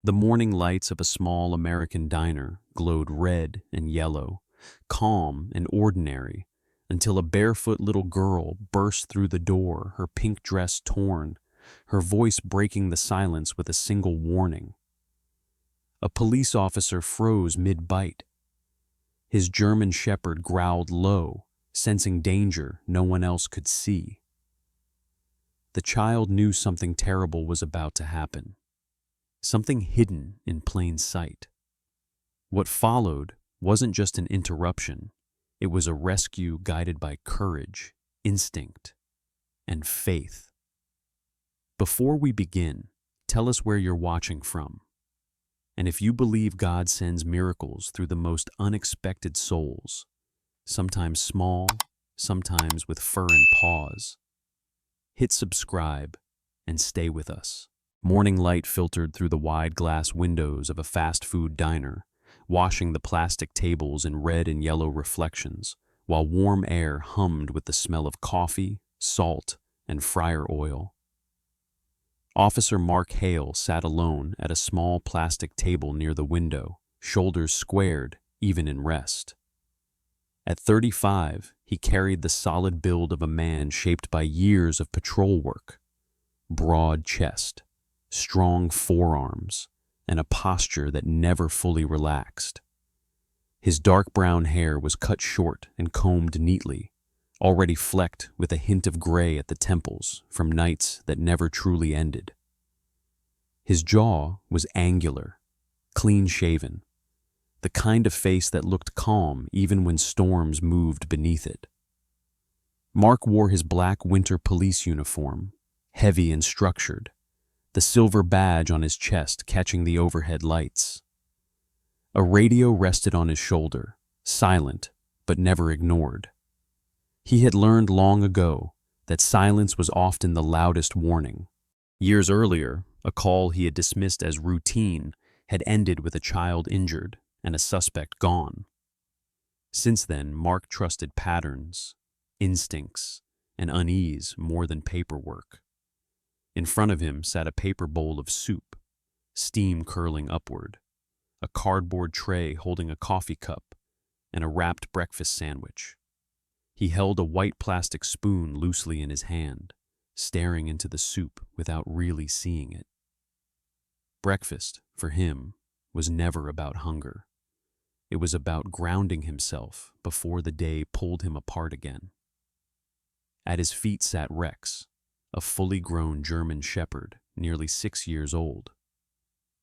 The morning lights of a small American diner glowed red and yellow, calm and ordinary, until a barefoot little girl burst through the door, her pink dress torn, her voice breaking the silence with a single warning. A police officer froze mid-bite. His German shepherd growled low, sensing danger no one else could see. The child knew something terrible was about to happen. Something hidden in plain sight. What followed wasn't just an interruption, it was a rescue guided by courage, instinct, and faith. Before we begin, tell us where you're watching from. And if you believe God sends miracles through the most unexpected souls, sometimes small, sometimes with fur and paws, hit subscribe and stay with us. Morning light filtered through the wide glass windows of a fast food diner, washing the plastic tables in red and yellow reflections, while warm air hummed with the smell of coffee, salt, and fryer oil. Officer Mark Hale sat alone at a small plastic table near the window, shoulders squared even in rest. At 35, he carried the solid build of a man shaped by years of patrol work. Broad chest, strong forearms, and a posture that never fully relaxed. His dark brown hair was cut short and combed neatly, already flecked with a hint of gray at the temples from nights that never truly ended. His jaw was angular, clean-shaven, the kind of face that looked calm even when storms moved beneath it. Mark wore his black winter police uniform, heavy and structured, the silver badge on his chest catching the overhead lights. A radio rested on his shoulder, silent but never ignored. He had learned long ago that silence was often the loudest warning. Years earlier, a call he had dismissed as routine had ended with a child injured and a suspect gone. Since then, Mark trusted patterns, instincts, and unease more than paperwork. In front of him sat a paper bowl of soup, steam curling upward, a cardboard tray holding a coffee cup, and a wrapped breakfast sandwich. He held a white plastic spoon loosely in his hand, staring into the soup without really seeing it. Breakfast, for him, was never about hunger. It was about grounding himself before the day pulled him apart again. At his feet sat Rex, a fully grown German shepherd, nearly 6 years old.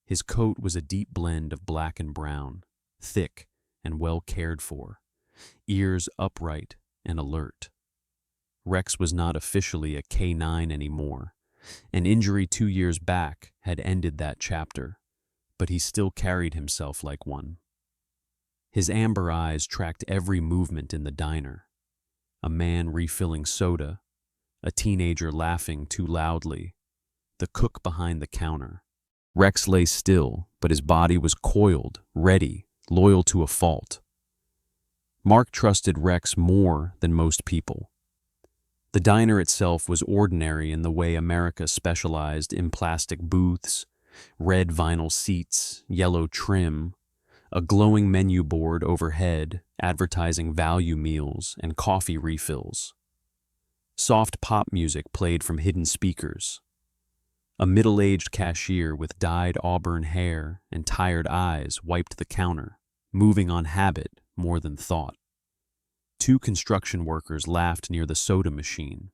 His coat was a deep blend of black and brown, thick and well cared for, ears upright and alert. Rex was not officially a K9 anymore. An injury 2 years back had ended that chapter, but he still carried himself like one. His amber eyes tracked every movement in the diner. A man refilling soda, a teenager laughing too loudly, the cook behind the counter. Rex lay still, but his body was coiled, ready, loyal to a fault. Mark trusted Rex more than most people. The diner itself was ordinary in the way America specialized in plastic booths, red vinyl seats, yellow trim, a glowing menu board overhead advertising value meals and coffee refills. Soft pop music played from hidden speakers. A middle-aged cashier with dyed auburn hair and tired eyes wiped the counter, moving on habit more than thought. 2 construction workers laughed near the soda machine.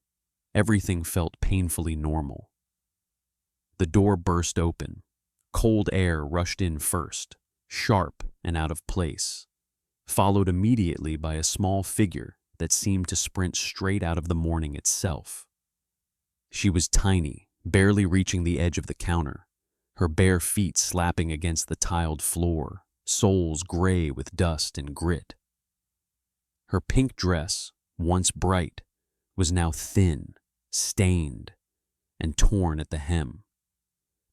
Everything felt painfully normal. The door burst open. Cold air rushed in first, sharp and out of place, followed immediately by a small figure that seemed to sprint straight out of the morning itself. She was tiny, barely reaching the edge of the counter, her bare feet slapping against the tiled floor, soles gray with dust and grit. Her pink dress, once bright, was now thin, stained, and torn at the hem.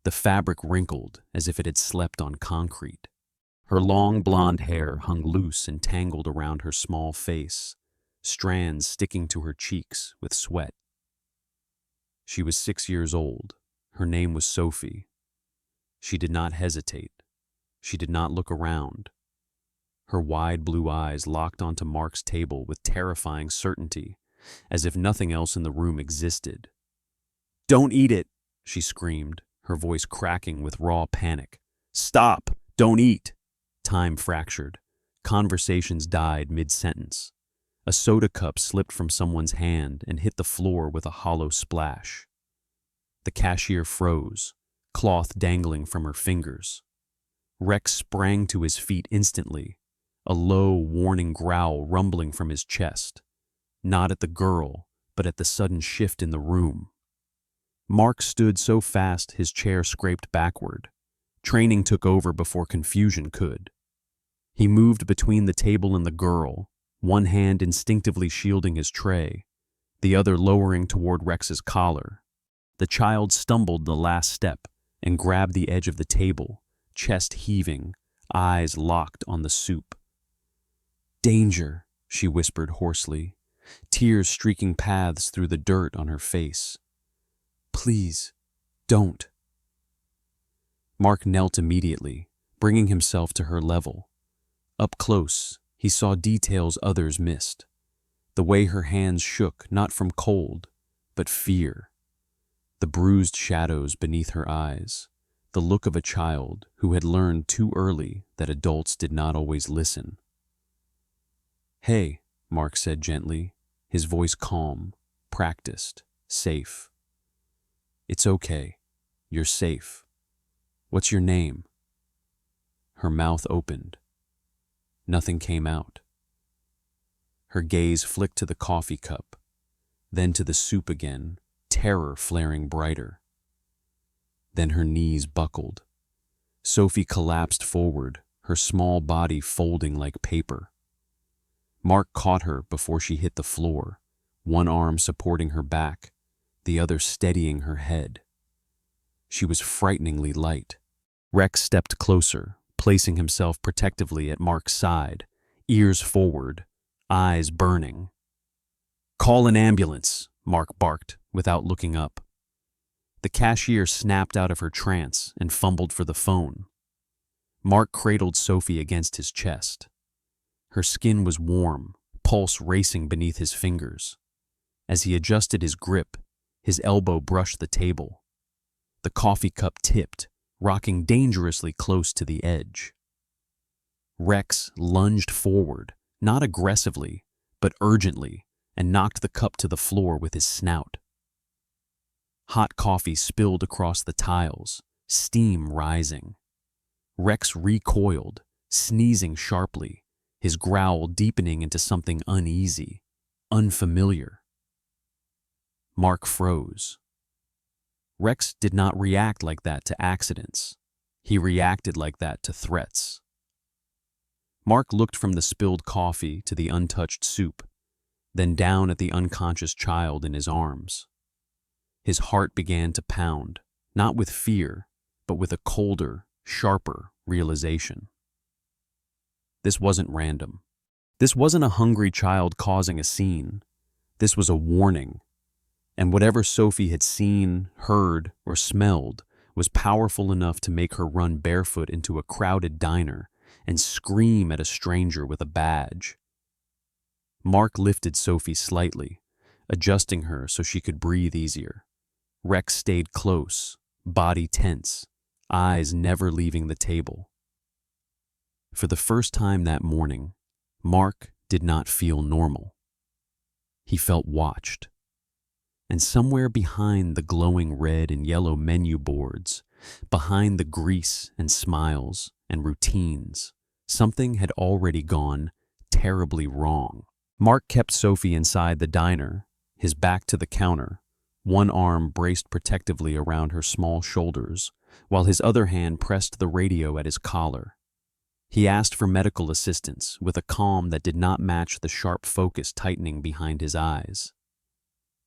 The fabric wrinkled as if it had slept on concrete. Her long blonde hair hung loose and tangled around her small face, strands sticking to her cheeks with sweat. She was 6 years old. Her name was Sophie. She did not hesitate. She did not look around. Her wide blue eyes locked onto Mark's table with terrifying certainty, as if nothing else in the room existed. "Don't eat it!" she screamed, her voice cracking with raw panic. "Stop! Don't eat!" Time fractured. Conversations died mid-sentence. A soda cup slipped from someone's hand and hit the floor with a hollow splash. The cashier froze, cloth dangling from her fingers. Rex sprang to his feet instantly, a low, warning growl rumbling from his chest, not at the girl, but at the sudden shift in the room. Mark stood so fast his chair scraped backward. Training took over before confusion could. He moved between the table and the girl, one hand instinctively shielding his tray, the other lowering toward Rex's collar. The child stumbled the last step and grabbed the edge of the table, chest heaving, eyes locked on the soup. "Danger," she whispered hoarsely, tears streaking paths through the dirt on her face. "Please, don't." Mark knelt immediately, bringing himself to her level. Up close, he saw details others missed. The way her hands shook, not from cold, but fear. The bruised shadows beneath her eyes, the look of a child who had learned too early that adults did not always listen. "Hey," Mark said gently, his voice calm, practiced, safe. "It's okay. You're safe. What's your name?" Her mouth opened. Nothing came out. Her gaze flicked to the coffee cup, then to the soup again, terror flaring brighter. Then her knees buckled. Sophie collapsed forward, her small body folding like paper. Mark caught her before she hit the floor, one arm supporting her back, the other steadying her head. She was frighteningly light. Rex stepped closer, placing himself protectively at Mark's side, ears forward, eyes burning. "Call an ambulance," Mark barked, without looking up. The cashier snapped out of her trance and fumbled for the phone. Mark cradled Sophie against his chest. Her skin was warm, pulse racing beneath his fingers. As he adjusted his grip, his elbow brushed the table. The coffee cup tipped, rocking dangerously close to the edge. Rex lunged forward, not aggressively, but urgently, and knocked the cup to the floor with his snout. Hot coffee spilled across the tiles, steam rising. Rex recoiled, sneezing sharply, his growl deepening into something uneasy, unfamiliar. Mark froze. Rex did not react like that to accidents. He reacted like that to threats. Mark looked from the spilled coffee to the untouched soup, then down at the unconscious child in his arms. His heart began to pound, not with fear, but with a colder, sharper realization. This wasn't random. This wasn't a hungry child causing a scene. This was a warning. And whatever Sophie had seen, heard, or smelled was powerful enough to make her run barefoot into a crowded diner and scream at a stranger with a badge. Mark lifted Sophie slightly, adjusting her so she could breathe easier. Rex stayed close, body tense, eyes never leaving the table. For the first time that morning, Mark did not feel normal. He felt watched. And somewhere behind the glowing red and yellow menu boards, behind the grease and smiles and routines, something had already gone terribly wrong. Mark kept Sophie inside the diner, his back to the counter, one arm braced protectively around her small shoulders, while his other hand pressed the radio at his collar. He asked for medical assistance with a calm that did not match the sharp focus tightening behind his eyes.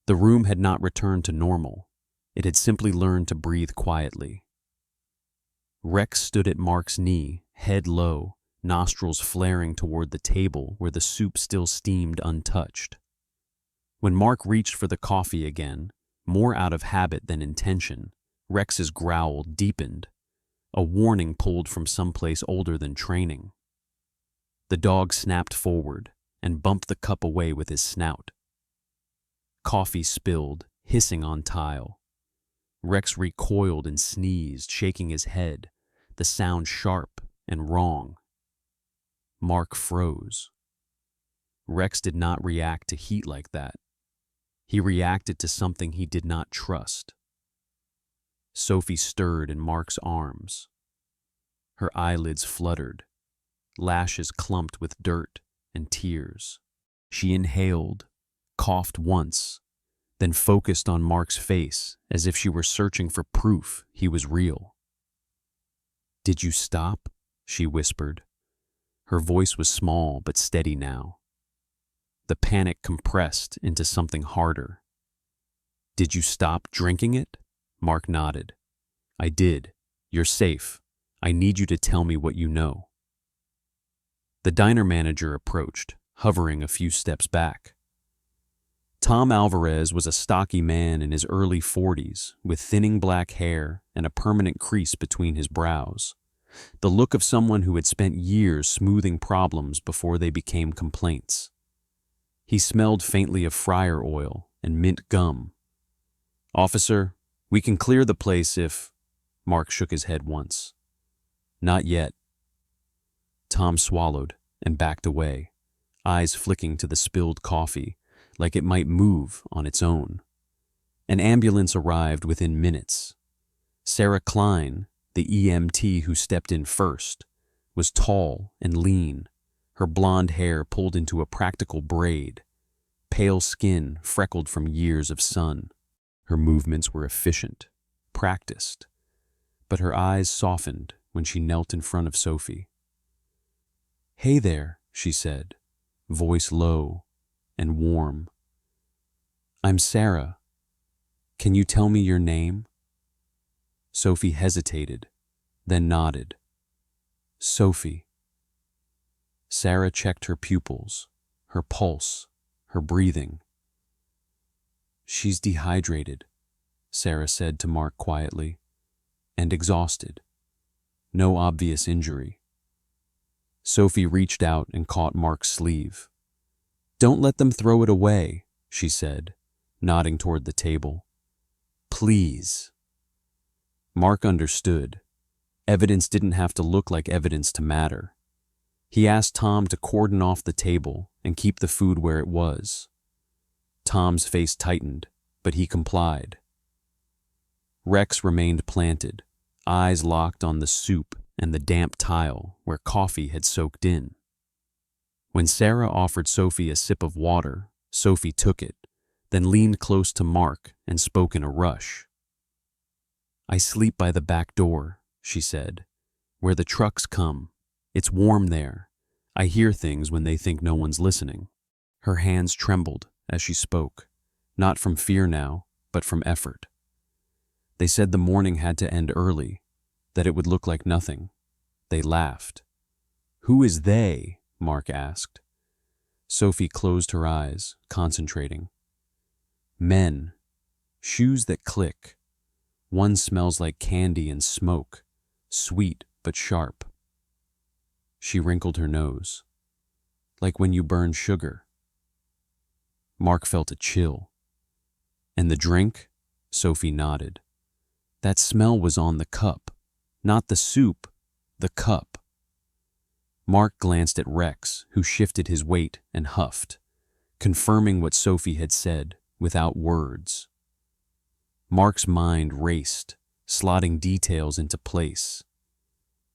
The room had not returned to normal. It had simply learned to breathe quietly. Rex stood at Mark's knee, head low, nostrils flaring toward the table where the soup still steamed untouched. When Mark reached for the coffee again, more out of habit than intention, Rex's growl deepened. a warning pulled from someplace older than training. The dog snapped forward and bumped the cup away with his snout. Coffee spilled, hissing on tile. Rex recoiled and sneezed, shaking his head, the sound sharp and wrong. Mark froze. Rex did not react to heat like that. He reacted to something he did not trust. Sophie stirred in Mark's arms. Her eyelids fluttered, lashes clumped with dirt and tears. She inhaled, coughed once, then focused on Mark's face as if she were searching for proof he was real. "Did you stop?" she whispered. Her voice was small but steady now. The panic compressed into something harder. "Did you stop drinking it?" Mark nodded. "I did. You're safe. I need you to tell me what you know." The diner manager approached, hovering a few steps back. Tom Alvarez was a stocky man in his early 40s, with thinning black hair and a permanent crease between his brows, the look of someone who had spent years smoothing problems before they became complaints. He smelled faintly of fryer oil and mint gum. "Officer, we can clear the place if—" Mark shook his head once. "Not yet." Tom swallowed and backed away, eyes flicking to the spilled coffee, like it might move on its own. An ambulance arrived within minutes. Sarah Klein, the EMT who stepped in first, was tall and lean, her blonde hair pulled into a practical braid, pale skin freckled from years of sun. Her movements were efficient, practiced, but her eyes softened when she knelt in front of Sophie. "Hey there," she said, voice low and warm. "I'm Sarah. Can you tell me your name?" Sophie hesitated, then nodded. "Sophie." Sarah checked her pupils, her pulse, her breathing. "She's dehydrated," Sarah said to Mark quietly, "and exhausted. No obvious injury." Sophie reached out and caught Mark's sleeve. "Don't let them throw it away," she said, nodding toward the table. "Please." Mark understood. Evidence didn't have to look like evidence to matter. He asked Tom to cordon off the table and keep the food where it was. Tom's face tightened, but he complied. Rex remained planted, eyes locked on the soup and the damp tile where coffee had soaked in. When Sarah offered Sophie a sip of water, Sophie took it, then leaned close to Mark and spoke in a rush. "I sleep by the back door," she said, "where the trucks come. It's warm there. I hear things when they think no one's listening." Her hands trembled as she spoke, not from fear now, but from effort. "They said the morning had to end early, that it would look like nothing." They laughed. "Who is they?" Mark asked. Sophie closed her eyes, concentrating. "Men. Shoes that click. One smells like candy and smoke, sweet but sharp." She wrinkled her nose. "Like when you burn sugar." Mark felt a chill. "And the drink?" Sophie nodded. "That smell was on the cup. Not the soup, the cup." Mark glanced at Rex, who shifted his weight and huffed, confirming what Sophie had said without words. Mark's mind raced, slotting details into place.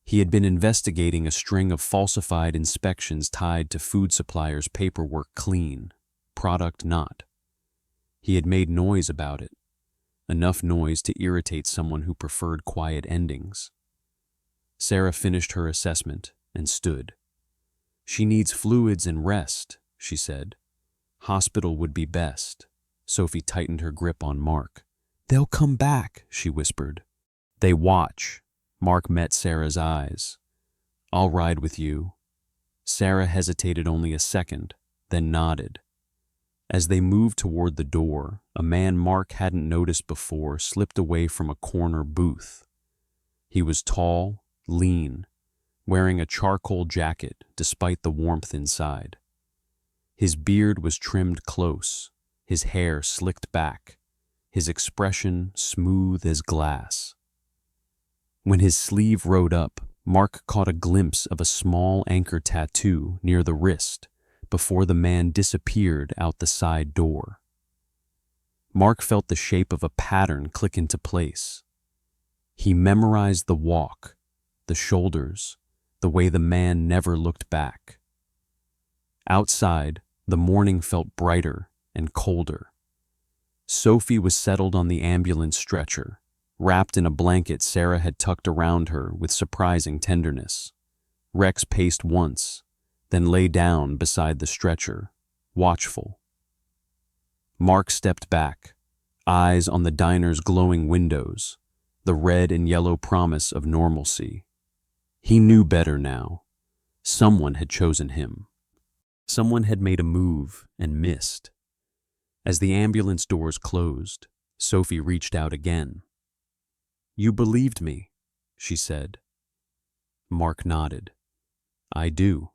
He had been investigating a string of falsified inspections tied to food suppliers' paperwork clean, product not. He had made noise about it, enough noise to irritate someone who preferred quiet endings. Sarah finished her assessment and stood. "She needs fluids and rest," she said. "Hospital would be best." Sophie tightened her grip on Mark. "They'll come back," she whispered. "They watch." Mark met Sarah's eyes. "I'll ride with you." Sarah hesitated only a second, then nodded. As they moved toward the door, a man Mark hadn't noticed before slipped away from a corner booth. He was tall, lean, wearing a charcoal jacket despite the warmth inside. His beard was trimmed close, his hair slicked back, his expression smooth as glass. When his sleeve rode up, Mark caught a glimpse of a small anchor tattoo near the wrist before the man disappeared out the side door. Mark felt the shape of a pattern click into place. He memorized the walk, the shoulders, the way the man never looked back. Outside, the morning felt brighter and colder. Sophie was settled on the ambulance stretcher, wrapped in a blanket Sarah had tucked around her with surprising tenderness. Rex paced once, then lay down beside the stretcher, watchful. Mark stepped back, eyes on the diner's glowing windows, the red and yellow promise of normalcy. He knew better now. Someone had chosen him. Someone had made a move and missed. As the ambulance doors closed, Sophie reached out again. "You believed me," she said. Mark nodded. "I do."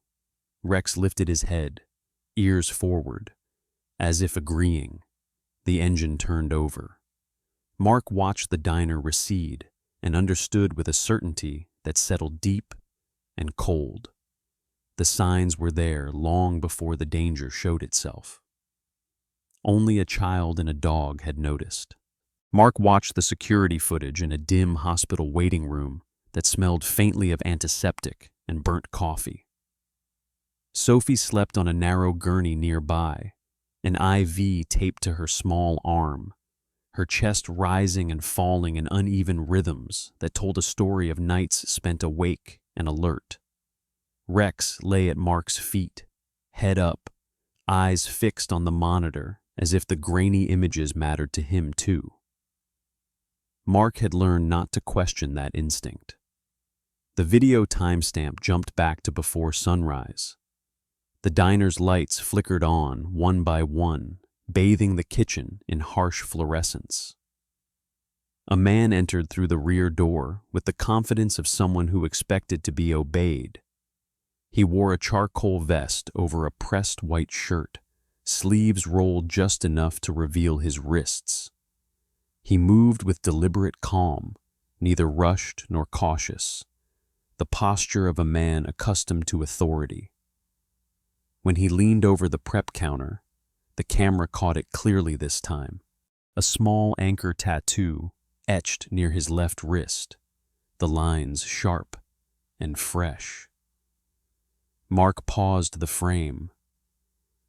Rex lifted his head, ears forward, as if agreeing. The engine turned over. Mark watched the diner recede and understood with a certainty that settled deep and cold. The signs were there long before the danger showed itself. Only a child and a dog had noticed. Mark watched the security footage in a dim hospital waiting room that smelled faintly of antiseptic and burnt coffee. Sophie slept on a narrow gurney nearby, an IV taped to her small arm, her chest rising and falling in uneven rhythms that told a story of nights spent awake and alert. Rex lay at Mark's feet, head up, eyes fixed on the monitor as if the grainy images mattered to him too. Mark had learned not to question that instinct. The video timestamp jumped back to before sunrise. The diner's lights flickered on, one by one, bathing the kitchen in harsh fluorescence. A man entered through the rear door with the confidence of someone who expected to be obeyed. He wore a charcoal vest over a pressed white shirt, sleeves rolled just enough to reveal his wrists. He moved with deliberate calm, neither rushed nor cautious, the posture of a man accustomed to authority. When he leaned over the prep counter, the camera caught it clearly this time. A small anchor tattoo etched near his left wrist, the lines sharp and fresh. Mark paused the frame.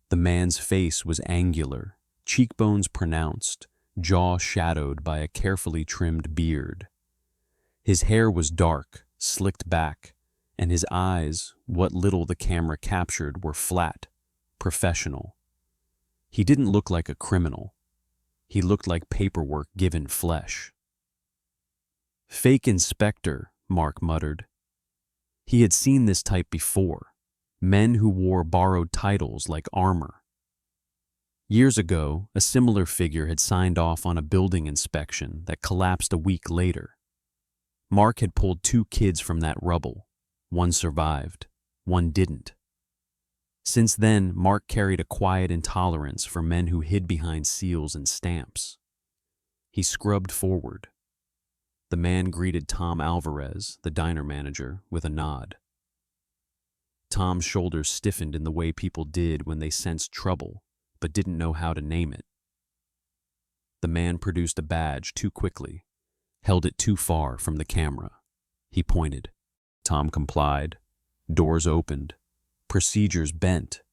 The man's face was angular, cheekbones pronounced, jaw shadowed by a carefully trimmed beard. His hair was dark, slicked back, and his eyes, what little the camera captured, were flat, professional. He didn't look like a criminal. He looked like paperwork given flesh. "Fake inspector," Mark muttered. He had seen this type before, men who wore borrowed titles like armor. Years ago, a similar figure had signed off on a building inspection that collapsed a week later. Mark had pulled 2 kids from that rubble. One survived, one didn't. Since then, Mark carried a quiet intolerance for men who hid behind seals and stamps. He scrubbed forward. The man greeted Tom Alvarez, the diner manager, with a nod. Tom's shoulders stiffened in the way people did when they sensed trouble, but didn't know how to name it. The man produced a badge too quickly, held it too far from the camera. He pointed. Tom complied. Doors opened. Procedures bent.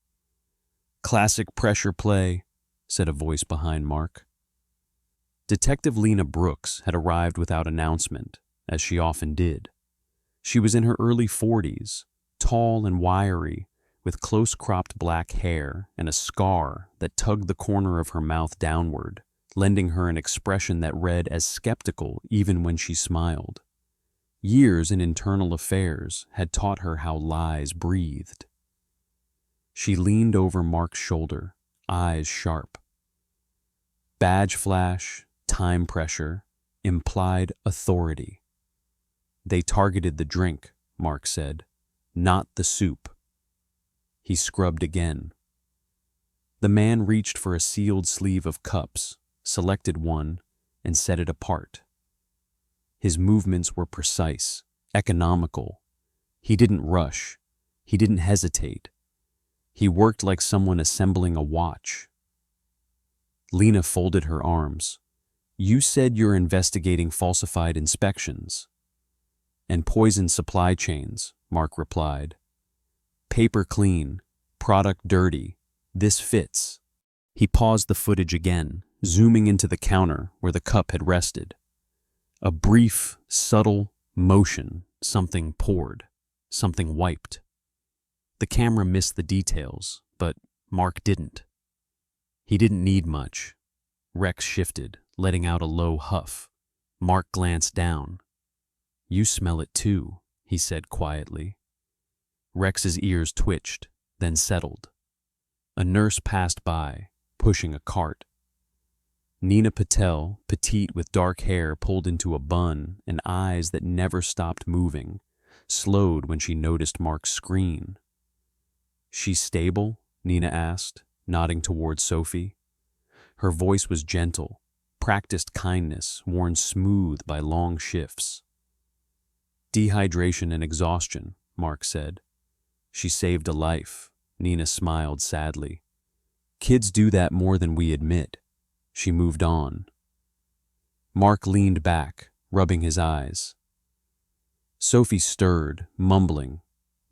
"Classic pressure play," said a voice behind Mark. Detective Lena Brooks had arrived without announcement, as she often did. She was in her early 40s, tall and wiry, with close-cropped black hair and a scar that tugged the corner of her mouth downward, lending her an expression that read as skeptical even when she smiled. Years in internal affairs had taught her how lies breathed. She leaned over Mark's shoulder, eyes sharp. Badge flash, time pressure, implied authority. They targeted the drink, Mark said, not the soup. He scrubbed again. The man reached for a sealed sleeve of cups, selected one, and set it apart. His movements were precise, economical. He didn't rush. He didn't hesitate. He worked like someone assembling a watch. Lena folded her arms. You said you're investigating falsified inspections. And poisoned supply chains, Mark replied. Paper clean, product dirty. This fits. He paused the footage again, zooming into the counter where the cup had rested. A brief, subtle motion, something poured, something wiped. The camera missed the details, but Mark didn't. He didn't need much. Rex shifted, letting out a low huff. Mark glanced down. You smell it too, he said quietly. Rex's ears twitched, then settled. A nurse passed by, pushing a cart. Nina Patel, petite with dark hair pulled into a bun and eyes that never stopped moving, slowed when she noticed Mark's screen. She's stable? Nina asked, nodding toward Sophie. Her voice was gentle, practiced kindness worn smooth by long shifts. Dehydration and exhaustion, Mark said. She saved a life. Nina smiled sadly. Kids do that more than we admit. She moved on. Mark leaned back, rubbing his eyes. Sophie stirred, mumbling,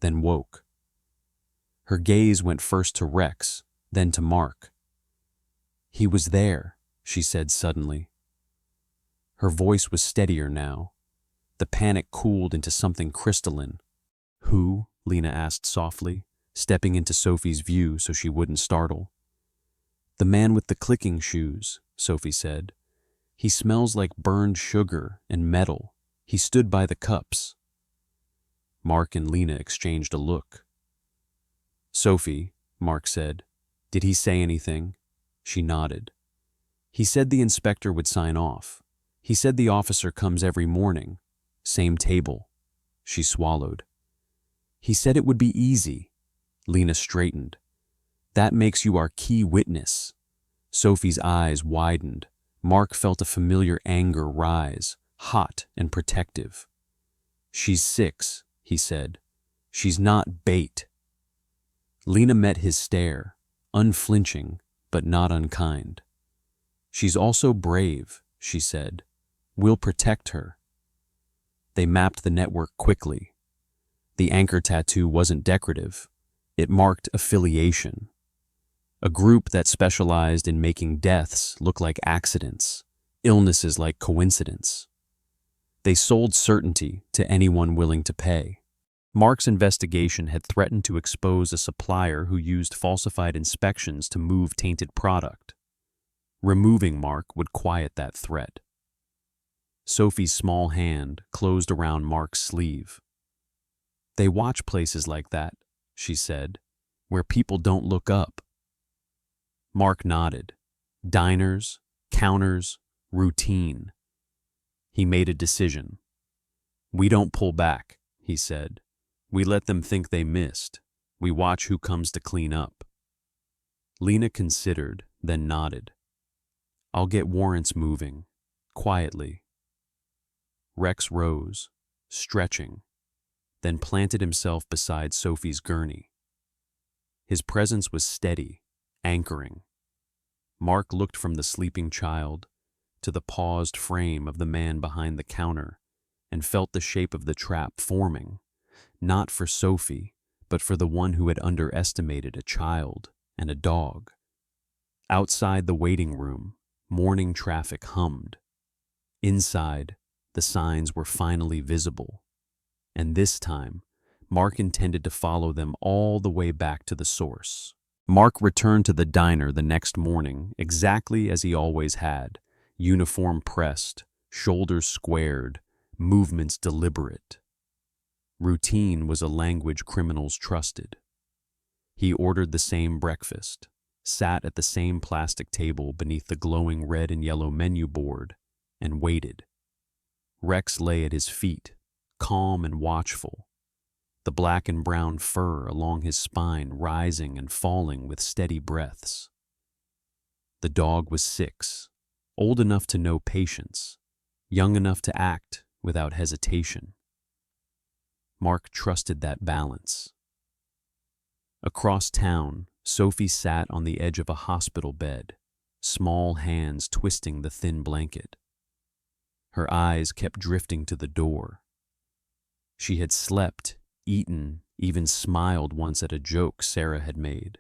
then woke. Her gaze went first to Rex, then to Mark. He was there, she said suddenly. Her voice was steadier now. The panic cooled into something crystalline. Who? Lena asked softly, stepping into Sophie's view so she wouldn't startle. The man with the clicking shoes, Sophie said. He smells like burned sugar and metal. He stood by the cups. Mark and Lena exchanged a look. Sophie, Mark said, did he say anything? She nodded. He said the inspector would sign off. He said the officer comes every morning. Same table. She swallowed. He said it would be easy. Lena straightened. That makes you our key witness. Sophie's eyes widened. Mark felt a familiar anger rise, hot and protective. She's 6, he said. She's not bait. Lena met his stare, unflinching, but not unkind. She's also brave, she said. We'll protect her. They mapped the network quickly. The anchor tattoo wasn't decorative. It marked affiliation. A group that specialized in making deaths look like accidents, illnesses like coincidence. They sold certainty to anyone willing to pay. Mark's investigation had threatened to expose a supplier who used falsified inspections to move tainted product. Removing Mark would quiet that threat. Sophie's small hand closed around Mark's sleeve. They watch places like that, she said, where people don't look up. Mark nodded. Diners, counters, routine. He made a decision. We don't pull back, he said. We let them think they missed. We watch who comes to clean up. Lena considered, then nodded. I'll get warrants moving, quietly. Rex rose, stretching, then planted himself beside Sophie's gurney. His presence was steady, anchoring. Mark looked from the sleeping child to the paused frame of the man behind the counter and felt the shape of the trap forming, not for Sophie, but for the one who had underestimated a child and a dog. Outside the waiting room, morning traffic hummed. Inside, the signs were finally visible. And this time, Mark intended to follow them all the way back to the source. Mark returned to the diner the next morning exactly as he always had, uniform pressed, shoulders squared, movements deliberate. Routine was a language criminals trusted. He ordered the same breakfast, sat at the same plastic table beneath the glowing red and yellow menu board, and waited. Rex lay at his feet, calm and watchful, the black and brown fur along his spine rising and falling with steady breaths. The dog was 6, old enough to know patience, young enough to act without hesitation. Mark trusted that balance. Across town, Sophie sat on the edge of a hospital bed, small hands twisting the thin blanket. Her eyes kept drifting to the door. She had slept, eaten, even smiled once at a joke Sarah had made,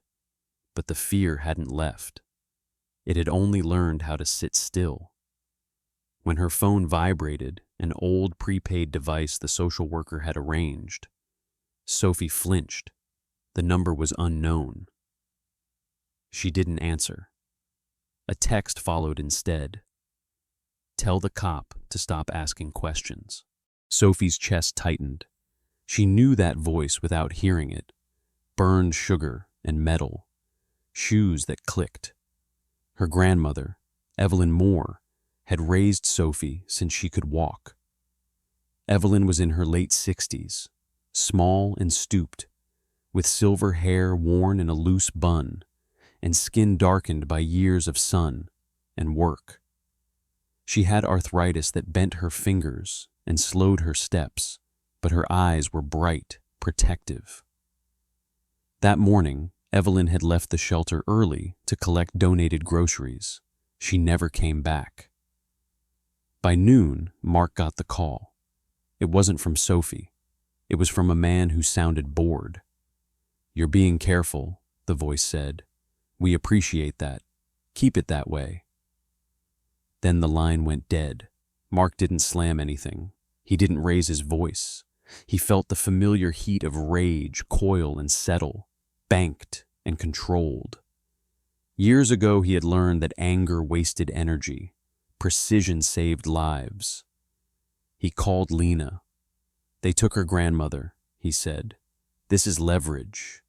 but the fear hadn't left. It had only learned how to sit still. When her phone vibrated, an old prepaid device the social worker had arranged, Sophie flinched. The number was unknown. She didn't answer. A text followed instead. "Tell the cop to stop asking questions." Sophie's chest tightened. She knew that voice without hearing it. Burned sugar and metal. Shoes that clicked. Her grandmother, Evelyn Moore, had raised Sophie since she could walk. Evelyn was in her late 60s, small and stooped, with silver hair worn in a loose bun and skin darkened by years of sun and work. She had arthritis that bent her fingers and slowed her steps, but her eyes were bright, protective. That morning, Evelyn had left the shelter early to collect donated groceries. She never came back. By noon, Mark got the call. It wasn't from Sophie. It was from a man who sounded bored. "You're being careful," the voice said. "We appreciate that. Keep it that way." Then the line went dead. Mark didn't slam anything. He didn't raise his voice. He felt the familiar heat of rage coil and settle, banked and controlled. Years ago he had learned that anger wasted energy. Precision saved lives. He called Lena. "They took her grandmother," he said. "This is leverage."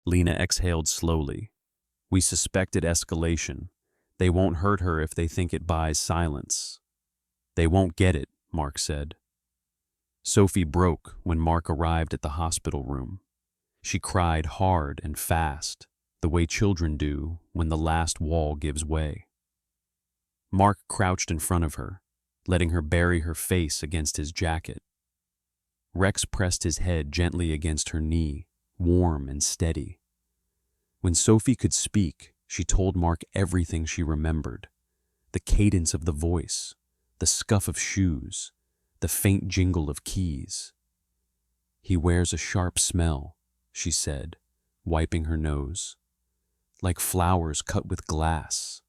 Lena exhaled slowly. "We suspected escalation. They won't hurt her if they think it buys silence." "They won't get it," Mark said. Sophie broke when Mark arrived at the hospital room. She cried hard and fast, the way children do when the last wall gives way. Mark crouched in front of her, letting her bury her face against his jacket. Rex pressed his head gently against her knee, warm and steady. When Sophie could speak, she told Mark everything she remembered. The cadence of the voice, the scuff of shoes, the faint jingle of keys. "He wears a sharp smell," she said, wiping her nose. "Like flowers cut with glass."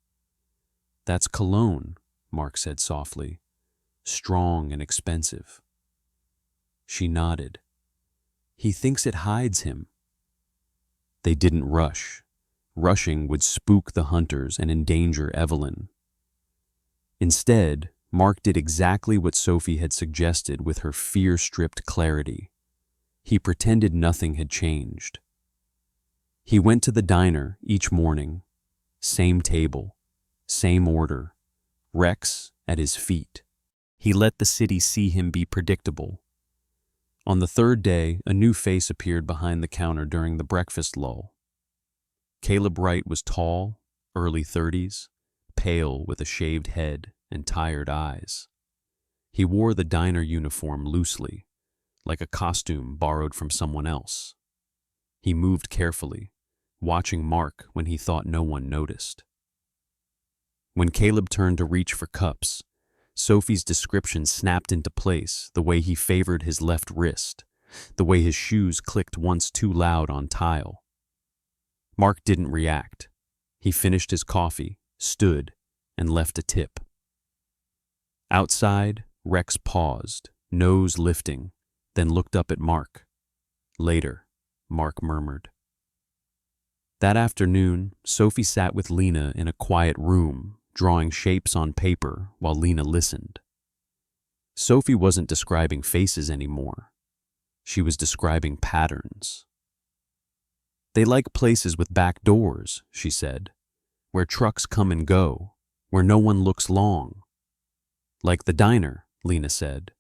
"That's cologne," Mark said softly. "Strong and expensive." She nodded. "He thinks it hides him." They didn't rush. Rushing would spook the hunters and endanger Evelyn. Instead, Mark did exactly what Sophie had suggested with her fear-stripped clarity. He pretended nothing had changed. He went to the diner each morning. Same table, same order, Rex at his feet. He let the city see him be predictable. On the third day, a new face appeared behind the counter during the breakfast lull. Caleb Wright was tall, early 30s, pale with a shaved head and tired eyes. He wore the diner uniform loosely, like a costume borrowed from someone else. He moved carefully, watching Mark when he thought no one noticed. When Caleb turned to reach for cups, Sophie's description snapped into place, the way he favored his left wrist, the way his shoes clicked once too loud on tile. Mark didn't react. He finished his coffee, stood, and left a tip. Outside, Rex paused, nose lifting, then looked up at Mark. "Later," Mark murmured. That afternoon, Sophie sat with Lena in a quiet room, drawing shapes on paper while Lena listened. Sophie wasn't describing faces anymore. She was describing patterns. "They like places with back doors," she said, "where trucks come and go, where no one looks long." "Like the diner," Lena said.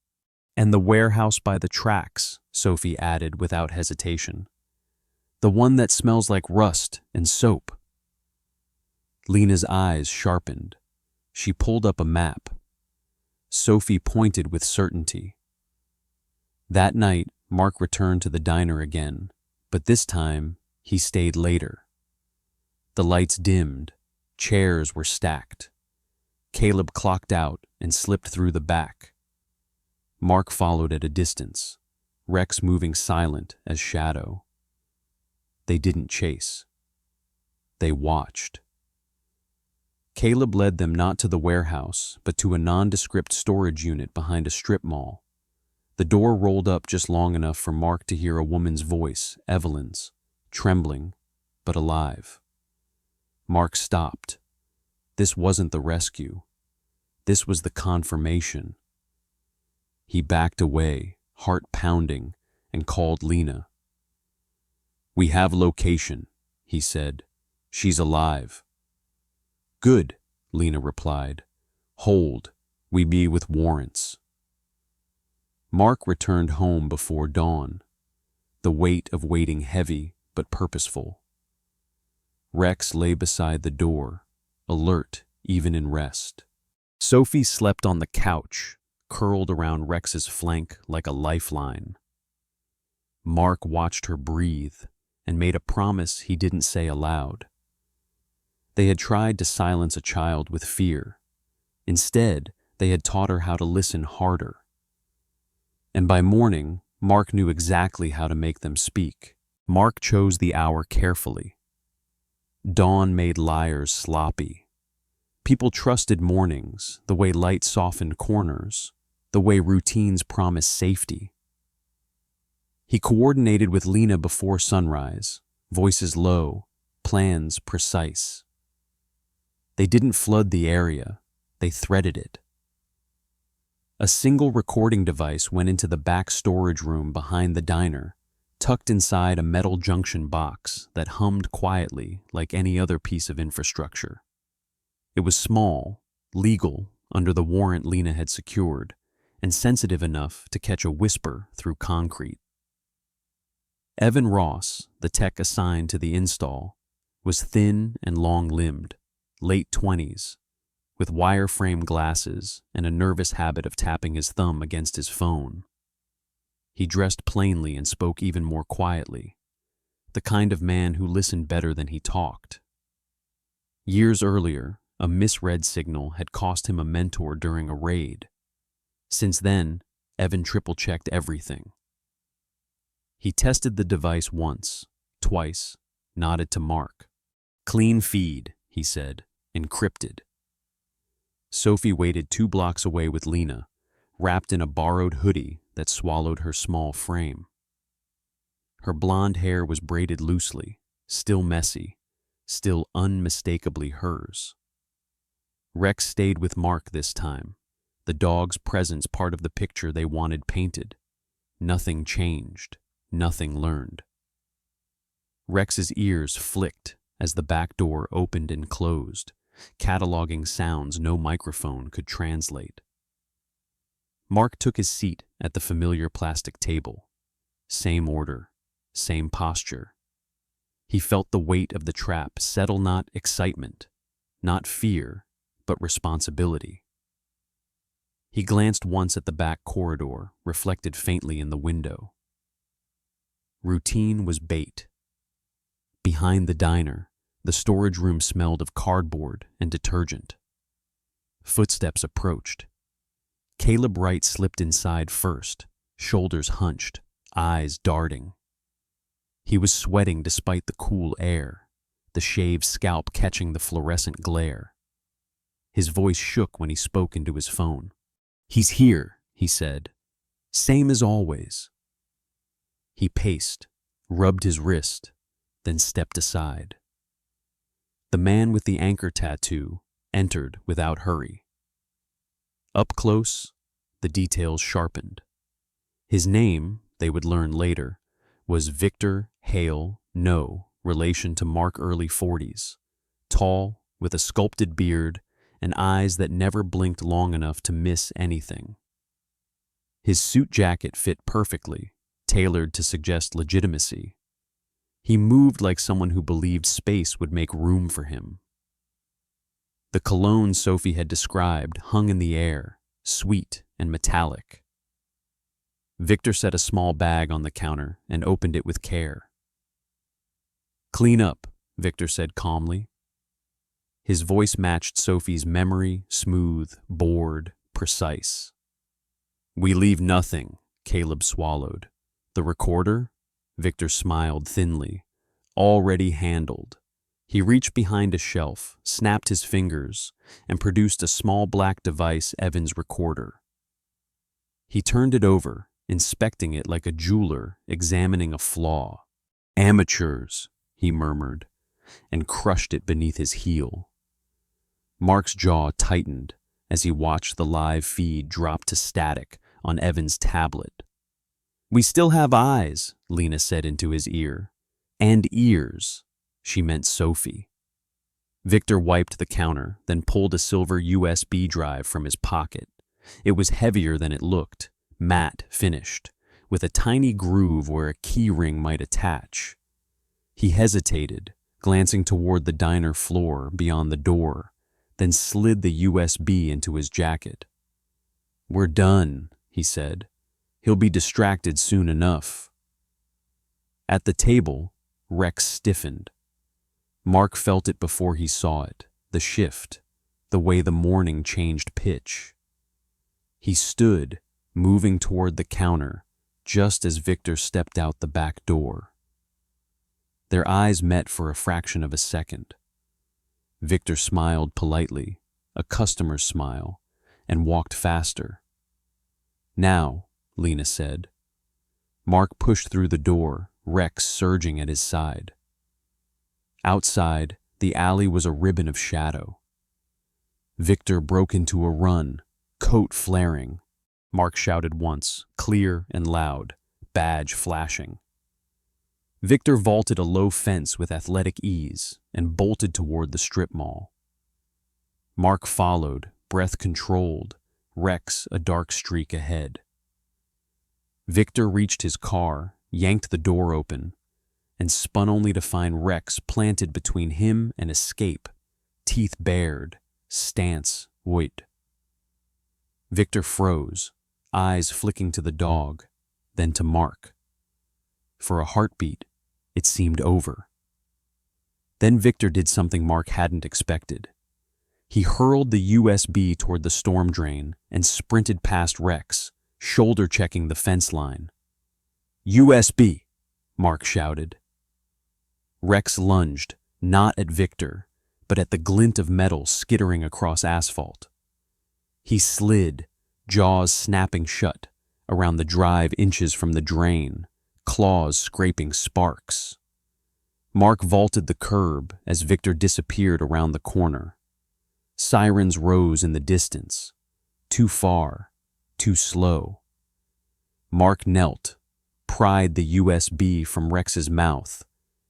And the warehouse by the tracks, Sophie added without hesitation. The one that smells like rust and soap. Lena's eyes sharpened. She pulled up a map. Sophie pointed with certainty. That night, Mark returned to the diner again, but this time he stayed later. The lights dimmed, chairs were stacked. Caleb clocked out and slipped through the back. Mark followed at a distance, Rex moving silent as shadow. They didn't chase. They watched. Caleb led them not to the warehouse, but to a nondescript storage unit behind a strip mall. The door rolled up just long enough for Mark to hear a woman's voice, Evelyn's, trembling, but alive. Mark stopped. This wasn't the rescue. This was the confirmation. He backed away, heart pounding, and called Lena. "We have location," he said. "She's alive." "Good," Lena replied. "Hold, we be with warrants." Mark returned home before dawn, the weight of waiting heavy but purposeful. Rex lay beside the door, alert even in rest. Sophie slept on the couch, curled around Rex's flank like a lifeline. Mark watched her breathe and made a promise he didn't say aloud. They had tried to silence a child with fear. Instead, they had taught her how to listen harder. And by morning, Mark knew exactly how to make them speak. Mark chose the hour carefully. Dawn made liars sloppy. People trusted mornings, the way light softened corners, the way routines promised safety. He coordinated with Lena before sunrise, voices low, plans precise. They didn't flood the area, they threaded it. A single recording device went into the back storage room behind the diner, tucked inside a metal junction box that hummed quietly like any other piece of infrastructure. It was small, legal, under the warrant Lena had secured, and sensitive enough to catch a whisper through concrete. Evan Ross, the tech assigned to the install, was thin and long-limbed, late 20s, with wireframe glasses and a nervous habit of tapping his thumb against his phone. He dressed plainly and spoke even more quietly, the kind of man who listened better than he talked. Years earlier, a misread signal had cost him a mentor during a raid. Since then, Evan triple-checked everything. He tested the device once, twice, nodded to Mark. "Clean feed," he said, "encrypted." Sophie waited 2 blocks away with Lena, wrapped in a borrowed hoodie that swallowed her small frame. Her blonde hair was braided loosely, still messy, still unmistakably hers. Rex stayed with Mark this time, the dog's presence part of the picture they wanted painted. Nothing changed, nothing learned. Rex's ears flicked as the back door opened and closed, cataloging sounds no microphone could translate. Mark took his seat at the familiar plastic table. Same order, same posture. He felt the weight of the trap settle, not excitement, not fear, but responsibility. He glanced once at the back corridor, reflected faintly in the window. Routine was bait. Behind the diner, the storage room smelled of cardboard and detergent. Footsteps approached. Caleb Wright slipped inside first, shoulders hunched, eyes darting. He was sweating despite the cool air, the shaved scalp catching the fluorescent glare. His voice shook when he spoke into his phone. "He's here," he said. "Same as always." He paced, rubbed his wrist, then stepped aside. The man with the anchor tattoo entered without hurry. Up close, the details sharpened. His name, they would learn later, was Victor Hale No, relation to Mark, early 40s, tall, with a sculpted beard and eyes that never blinked long enough to miss anything. His suit jacket fit perfectly, tailored to suggest legitimacy. He moved like someone who believed space would make room for him. The cologne Sophie had described hung in the air, sweet and metallic. Victor set a small bag on the counter and opened it with care. "Clean up," Victor said calmly. His voice matched Sophie's memory, smooth, bored, precise. "We leave nothing," Caleb swallowed. "The recorder?" Victor smiled thinly. "Already handled." He reached behind a shelf, snapped his fingers, and produced a small black device, Evan's recorder. He turned it over, inspecting it like a jeweler examining a flaw. "Amateurs," he murmured, and crushed it beneath his heel. Mark's jaw tightened as he watched the live feed drop to static on Evan's tablet. "We still have eyes," Lena said into his ear. "And ears." She meant Sophie. Victor wiped the counter, then pulled a silver USB drive from his pocket. It was heavier than it looked, matte finished, with a tiny groove where a key ring might attach. He hesitated, glancing toward the diner floor beyond the door, then slid the USB into his jacket. "We're done," he said. "He'll be distracted soon enough." At the table, Rex stiffened. Mark felt it before he saw it, the shift, the way the morning changed pitch. He stood, moving toward the counter, just as Victor stepped out the back door. Their eyes met for a fraction of a second. Victor smiled politely, a customer's smile, and walked faster. "Now," Lena said. Mark pushed through the door, Rex surging at his side. Outside, the alley was a ribbon of shadow. Victor broke into a run, coat flaring. Mark shouted once, clear and loud, badge flashing. Victor vaulted a low fence with athletic ease and bolted toward the strip mall. Mark followed, breath controlled, Rex a dark streak ahead. Victor reached his car, yanked the door open, and spun only to find Rex planted between him and escape, teeth bared, stance void. Victor froze, eyes flicking to the dog, then to Mark. For a heartbeat, it seemed over. Then Victor did something Mark hadn't expected. He hurled the USB toward the storm drain and sprinted past Rex, shoulder-checking the fence line. "USB!" Mark shouted. Rex lunged, not at Victor, but at the glint of metal skittering across asphalt. He slid, jaws snapping shut, around the drive inches from the drain, claws scraping sparks. Mark vaulted the curb as Victor disappeared around the corner. Sirens rose in the distance. Too far, too slow. Mark knelt, pried the USB from Rex's mouth,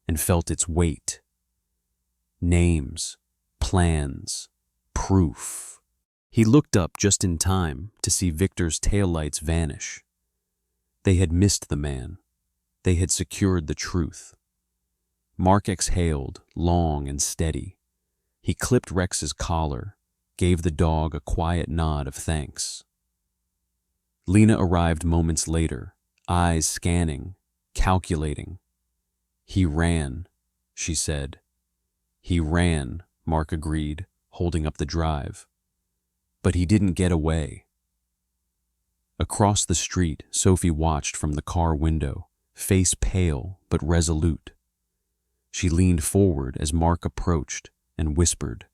and felt its weight. Names, plans, proof. He looked up just in time to see Victor's taillights vanish. They had missed the man. They had secured the truth. Mark exhaled, long and steady. He clipped Rex's collar, gave the dog a quiet nod of thanks. Lena arrived moments later, eyes scanning, calculating. "He ran," she said. "He ran," Mark agreed, holding up the drive. "But he didn't get away." Across the street, Sophie watched from the car window, face pale but resolute. She leaned forward as Mark approached and whispered,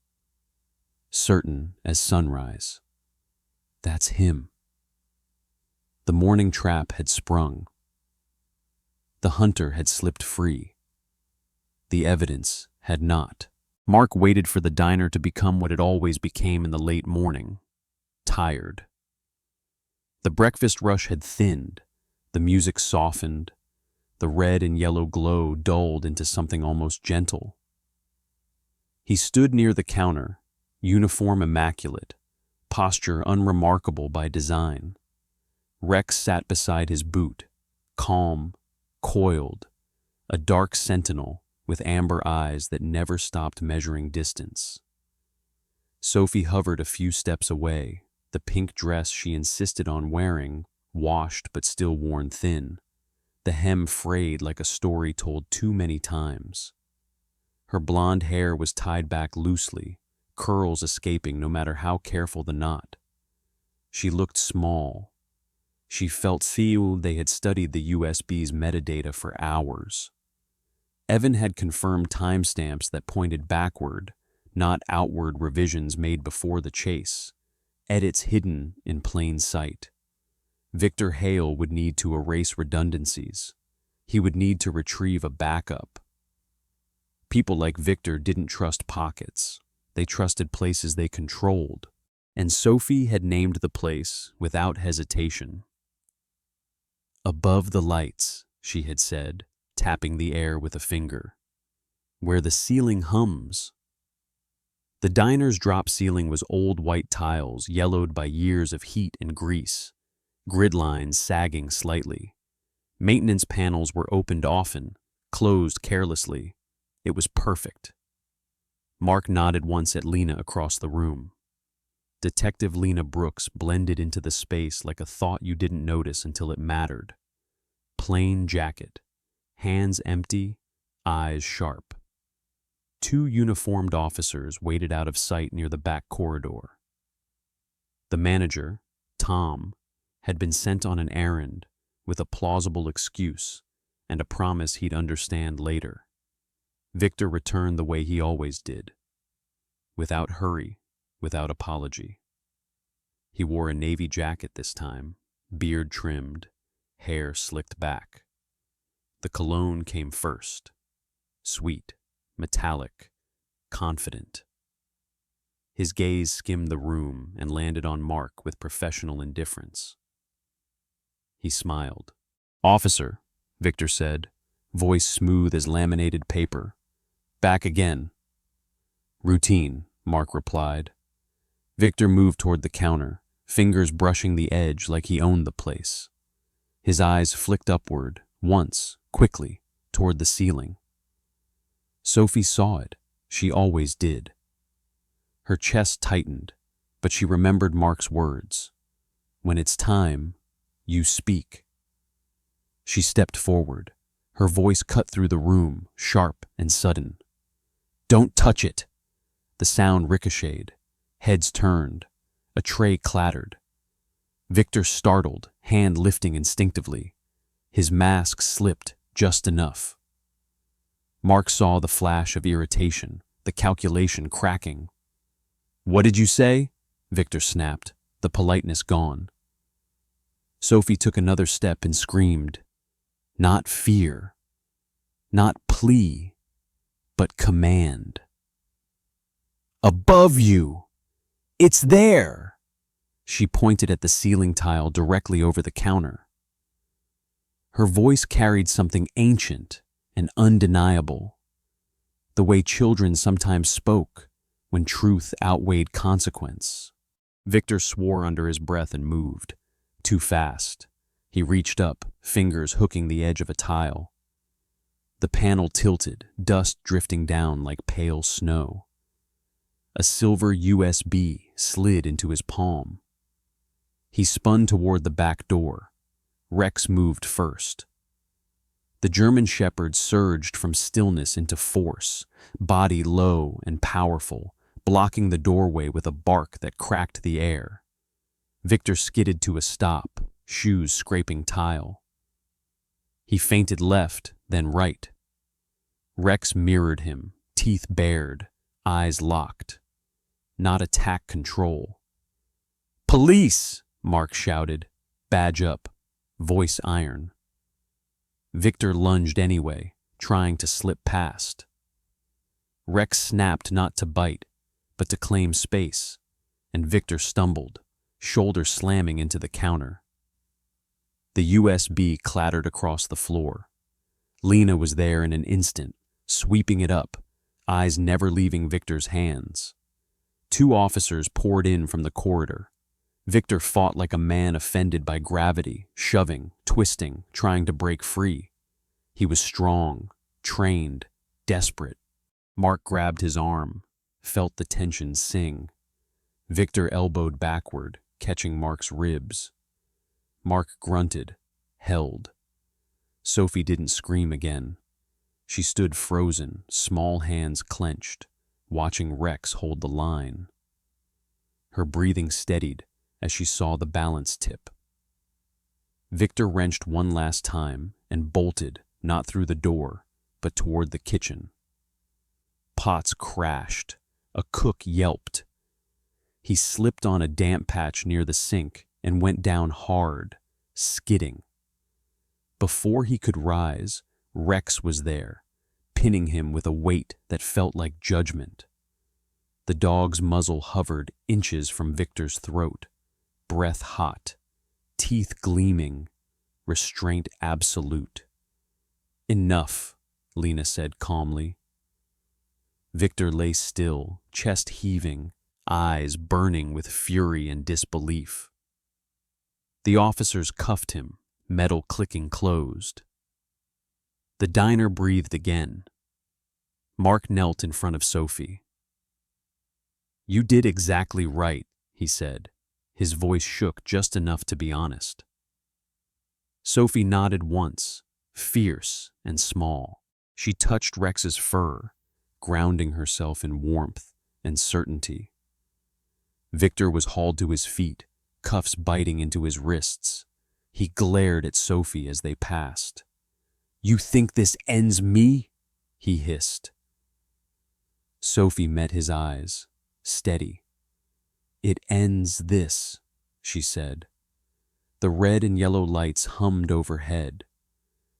certain as sunrise, "That's him." The morning trap had sprung. The hunter had slipped free. The evidence had not. Mark waited for the diner to become what it always became in the late morning, tired. The breakfast rush had thinned, the music softened, the red and yellow glow dulled into something almost gentle. He stood near the counter, uniform immaculate, posture unremarkable by design. Rex sat beside his boot, calm, coiled, a dark sentinel with amber eyes that never stopped measuring distance. Sophie hovered a few steps away, the pink dress she insisted on wearing, washed but still worn thin, the hem frayed like a story told too many times. Her blonde hair was tied back loosely, curls escaping no matter how careful the knot. She looked small. She felt they had studied the USB's metadata for hours. Evan had confirmed timestamps that pointed backward, not outward revisions made before the chase, edits hidden in plain sight. Victor Hale would need to erase redundancies. He would need to retrieve a backup. People like Victor didn't trust pockets. They trusted places they controlled, and Sophie had named the place without hesitation. Above the lights, she had said, tapping the air with a finger. Where the ceiling hums. The diner's drop ceiling was old white tiles yellowed by years of heat and grease, grid lines sagging slightly. Maintenance panels were opened often, closed carelessly. It was perfect. Mark nodded once at Lena across the room. Detective Lena Brooks blended into the space like a thought you didn't notice until it mattered. Plain jacket, hands empty, eyes sharp. Two uniformed officers waited out of sight near the back corridor. The manager, Tom, had been sent on an errand with a plausible excuse and a promise he'd understand later. Victor returned the way he always did, without hurry, without apology. He wore a navy jacket this time, beard trimmed, hair slicked back. The cologne came first, sweet, metallic, confident. His gaze skimmed the room and landed on Mark with professional indifference. He smiled. "Officer," Victor said, voice smooth as laminated paper. "Back again." "Routine," Mark replied. Victor moved toward the counter, fingers brushing the edge like he owned the place. His eyes flicked upward, once, quickly, toward the ceiling. Sophie saw it. She always did. Her chest tightened, but she remembered Mark's words. "When it's time, you speak." She stepped forward. Her voice cut through the room, sharp and sudden. "Don't touch it!" The sound ricocheted. Heads turned. A tray clattered. Victor startled, hand lifting instinctively. His mask slipped just enough. Mark saw the flash of irritation, the calculation cracking. "What did you say?" Victor snapped, the politeness gone. Sophie took another step and screamed. Not fear, not plea, but command. "Above you! It's there!" She pointed at the ceiling tile directly over the counter. Her voice carried something ancient and undeniable, the way children sometimes spoke when truth outweighed consequence. Victor swore under his breath and moved, too fast. He reached up, fingers hooking the edge of a tile. The panel tilted, dust drifting down like pale snow. A silver USB slid into his palm. He spun toward the back door. Rex moved first. The German Shepherd surged from stillness into force, body low and powerful, blocking the doorway with a bark that cracked the air. Victor skidded to a stop, shoes scraping tile. He feinted left, then right. Rex mirrored him, teeth bared, eyes locked. Not attack control. "Police!" Mark shouted, badge up, voice iron. Victor lunged anyway, trying to slip past. Rex snapped not to bite, but to claim space, and Victor stumbled, shoulder slamming into the counter. The USB clattered across the floor. Lena was there in an instant, sweeping it up, eyes never leaving Victor's hands. Two officers poured in from the corridor. Victor fought like a man offended by gravity, shoving, twisting, trying to break free. He was strong, trained, desperate. Mark grabbed his arm, felt the tension sing. Victor elbowed backward, catching Mark's ribs. Mark grunted, held. Sophie didn't scream again. She stood frozen, small hands clenched, watching Rex hold the line. Her breathing steadied as she saw the balance tip. Victor wrenched one last time and bolted, not through the door, but toward the kitchen. Pots crashed. A cook yelped. He slipped on a damp patch near the sink and went down hard, skidding. Before he could rise, Rex was there, pinning him with a weight that felt like judgment. The dog's muzzle hovered inches from Victor's throat, breath hot, teeth gleaming, restraint absolute. "Enough," Lena said calmly. Victor lay still, chest heaving, eyes burning with fury and disbelief. The officers cuffed him, metal clicking closed. The diner breathed again. Mark knelt in front of Sophie. "You did exactly right," he said. His voice shook just enough to be honest. Sophie nodded once, fierce and small. She touched Rex's fur, grounding herself in warmth and certainty. Victor was hauled to his feet, cuffs biting into his wrists. He glared at Sophie as they passed. "You think this ends me?" he hissed. Sophie met his eyes, steady. "It ends this," she said. The red and yellow lights hummed overhead.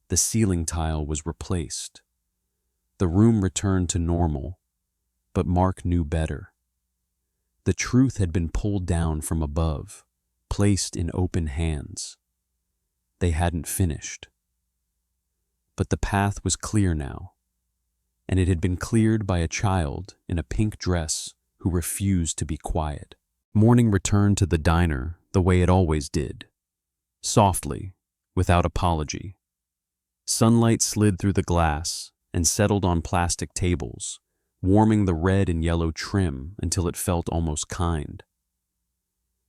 The ceiling tile was replaced. The room returned to normal, but Mark knew better. The truth had been pulled down from above, placed in open hands. They hadn't finished. But the path was clear now, and it had been cleared by a child in a pink dress who refused to be quiet. Morning returned to the diner the way it always did, softly, without apology. Sunlight slid through the glass and settled on plastic tables, warming the red and yellow trim until it felt almost kind.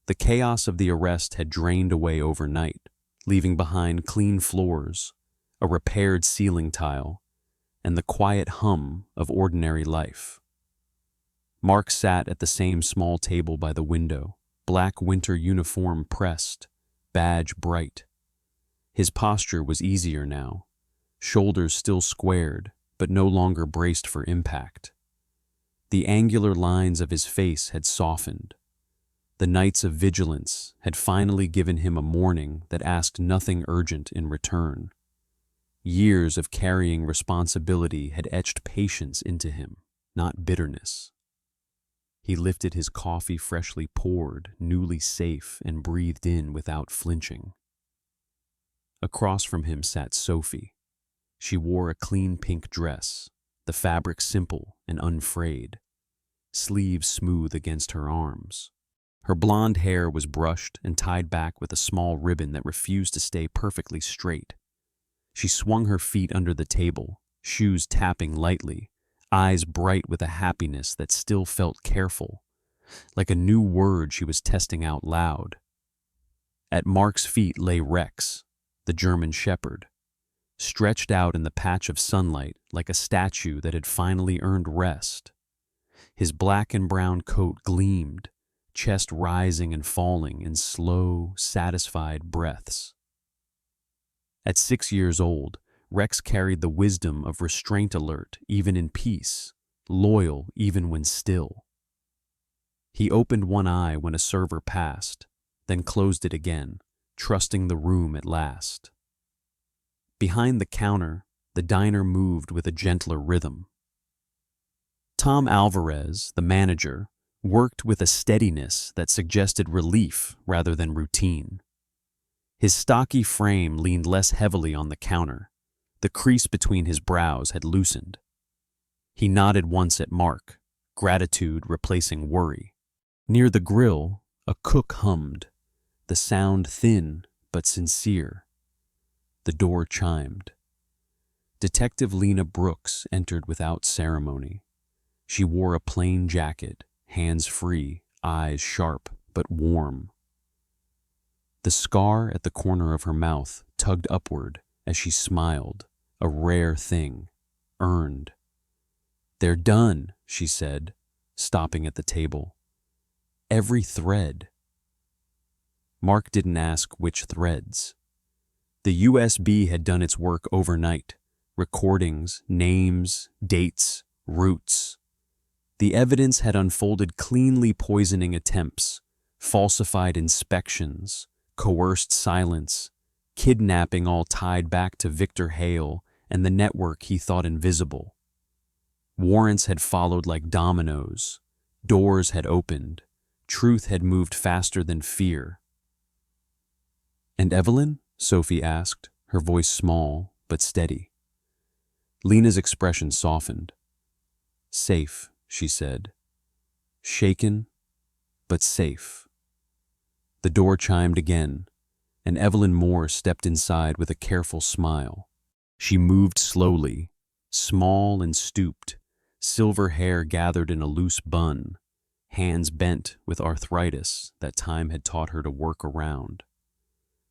The chaos of the arrest had drained away overnight, leaving behind clean floors, a repaired ceiling tile, and the quiet hum of ordinary life. Mark sat at the same small table by the window, black winter uniform pressed, badge bright. His posture was easier now, shoulders still squared, but no longer braced for impact. The angular lines of his face had softened. The nights of vigilance had finally given him a morning that asked nothing urgent in return. Years of carrying responsibility had etched patience into him, not bitterness. He lifted his coffee freshly poured, newly safe, and breathed in without flinching. Across from him sat Sophie. She wore a clean pink dress, the fabric simple and unfrayed, sleeves smooth against her arms. Her blonde hair was brushed and tied back with a small ribbon that refused to stay perfectly straight. She swung her feet under the table, shoes tapping lightly, eyes bright with a happiness that still felt careful, like a new word she was testing out loud. At Mark's feet lay Rex, the German shepherd, stretched out in the patch of sunlight like a statue that had finally earned rest. His black and brown coat gleamed, chest rising and falling in slow, satisfied breaths. At 6 years old, Rex carried the wisdom of restraint alert even in peace, loyal even when still. He opened one eye when a server passed, then closed it again, trusting the room at last. Behind the counter, the diner moved with a gentler rhythm. Tom Alvarez, the manager, worked with a steadiness that suggested relief rather than routine. His stocky frame leaned less heavily on the counter. The crease between his brows had loosened. He nodded once at Mark, gratitude replacing worry. Near the grill, A cook hummed, the sound thin but sincere. The door chimed. Detective Lena Brooks entered without ceremony. She wore a plain jacket, hands free, eyes sharp but warm. The scar at the corner of her mouth tugged upward as she smiled, a rare thing, earned. "They're done," she said, stopping at the table. "Every thread." Mark didn't ask which threads. The USB had done its work overnight. Recordings, names, dates, routes. The evidence had unfolded cleanly, poisoning attempts, falsified inspections, coerced silence, kidnapping, all tied back to Victor Hale and the network he thought invisible. Warrants had followed like dominoes. Doors had opened. Truth had moved faster than fear. "And Evelyn?" Sophie asked, her voice small but steady. Lena's expression softened. "Safe," she said. "Shaken, but safe." The door chimed again, and Evelyn Moore stepped inside with a careful smile. She moved slowly, small and stooped, silver hair gathered in a loose bun, hands bent with arthritis that time had taught her to work around.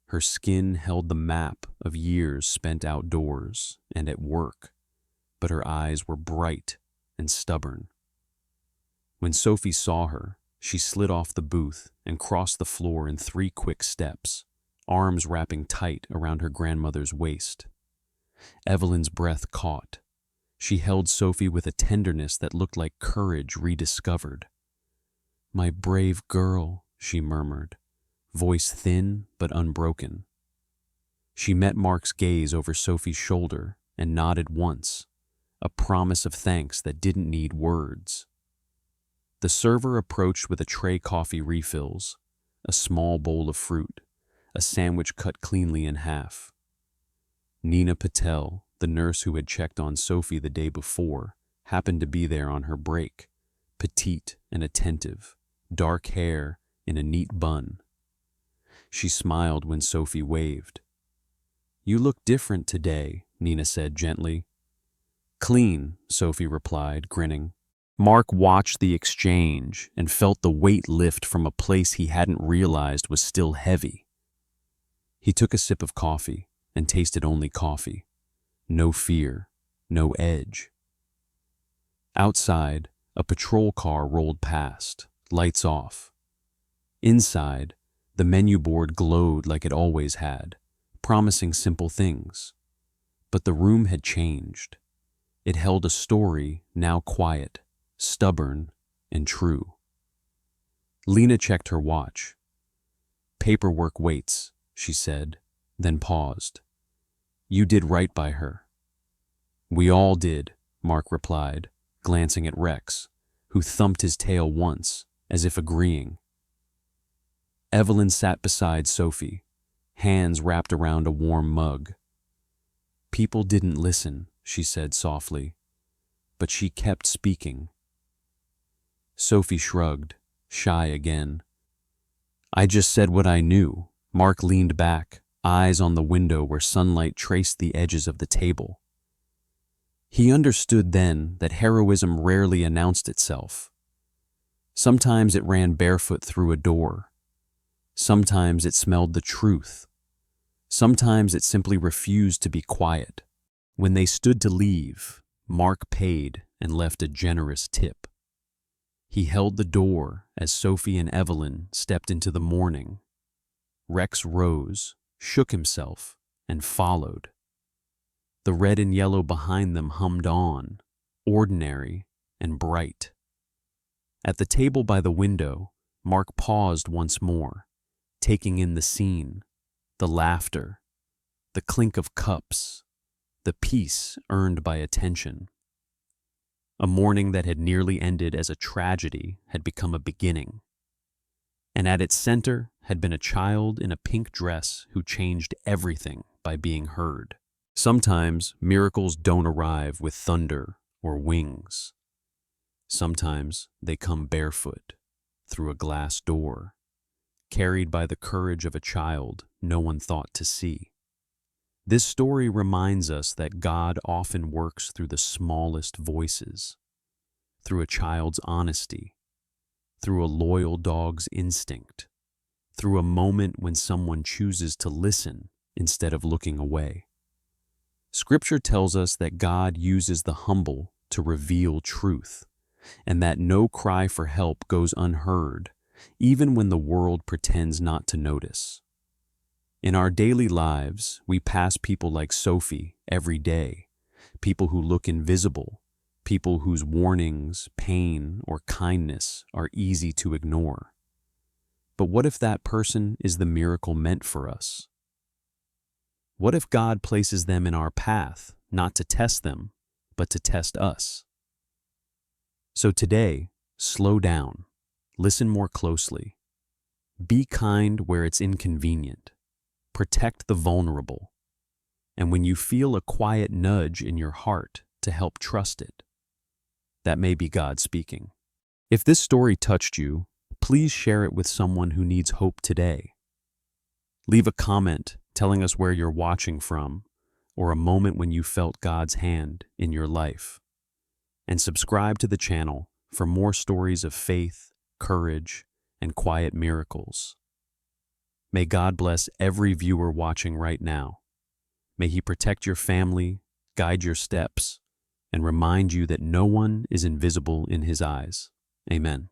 Her skin held the map of years spent outdoors and at work, but her eyes were bright and stubborn. When Sophie saw her, she slid off the booth and crossed the floor in 3 quick steps, arms wrapping tight around her grandmother's waist. Evelyn's breath caught. She held Sophie with a tenderness that looked like courage rediscovered. "My brave girl," she murmured, voice thin but unbroken. She met Mark's gaze over Sophie's shoulder and nodded once, a promise of thanks that didn't need words. The server approached with a tray coffee refills, a small bowl of fruit, a sandwich cut cleanly in half. Nina Patel, the nurse who had checked on Sophie the day before, happened to be there on her break, petite and attentive, dark hair in a neat bun. She smiled when Sophie waved. "You look different today," Nina said gently. "Clean," Sophie replied, grinning. Mark watched the exchange and felt the weight lift from a place he hadn't realized was still heavy. He took a sip of coffee and tasted only coffee. No fear, no edge. Outside, a patrol car rolled past, lights off. Inside, the menu board glowed like it always had, promising simple things. But the room had changed. It held a story now quiet, stubborn, and true. Lena checked her watch. "Paperwork waits," she said, then paused. "You did right by her." "We all did," Mark replied, glancing at Rex, who thumped his tail once, as if agreeing. Evelyn sat beside Sophie, hands wrapped around a warm mug. "People didn't listen," she said softly, but she kept speaking. Sophie shrugged, shy again. "I just said what I knew." Mark leaned back, eyes on the window where sunlight traced the edges of the table. He understood then that heroism rarely announced itself. Sometimes it ran barefoot through a door. Sometimes it smelled the truth. Sometimes it simply refused to be quiet. When they stood to leave, Mark paid and left a generous tip. He held the door as Sophie and Evelyn stepped into the morning. Rex rose, shook himself, and followed. The red and yellow behind them hummed on, ordinary and bright. At the table by the window, Mark paused once more, taking in the scene, the laughter, the clink of cups, the peace earned by attention. A morning that had nearly ended as a tragedy had become a beginning. And at its center had been a child in a pink dress who changed everything by being heard. Sometimes miracles don't arrive with thunder or wings. Sometimes they come barefoot through a glass door. carried by the courage of a child no one thought to see. This story reminds us that God often works through the smallest voices, through a child's honesty, through a loyal dog's instinct, through a moment when someone chooses to listen instead of looking away. Scripture tells us that God uses the humble to reveal truth, and that no cry for help goes unheard, even when the world pretends not to notice. In our daily lives, we pass people like Sophie every day, people who look invisible, people whose warnings, pain, or kindness are easy to ignore. But what if that person is the miracle meant for us? What if God places them in our path, not to test them, but to test us? So today, slow down, listen more closely. Be kind where it's inconvenient. Protect the vulnerable. And when you feel a quiet nudge in your heart to help trust it, that may be God speaking. If this story touched you, please share it with someone who needs hope today. Leave a comment telling us where you're watching from, or a moment when you felt God's hand in your life. And subscribe to the channel for more stories of faith, courage, and quiet miracles. May God bless every viewer watching right now. May He protect your family, guide your steps, and remind you that no one is invisible in His eyes. Amen.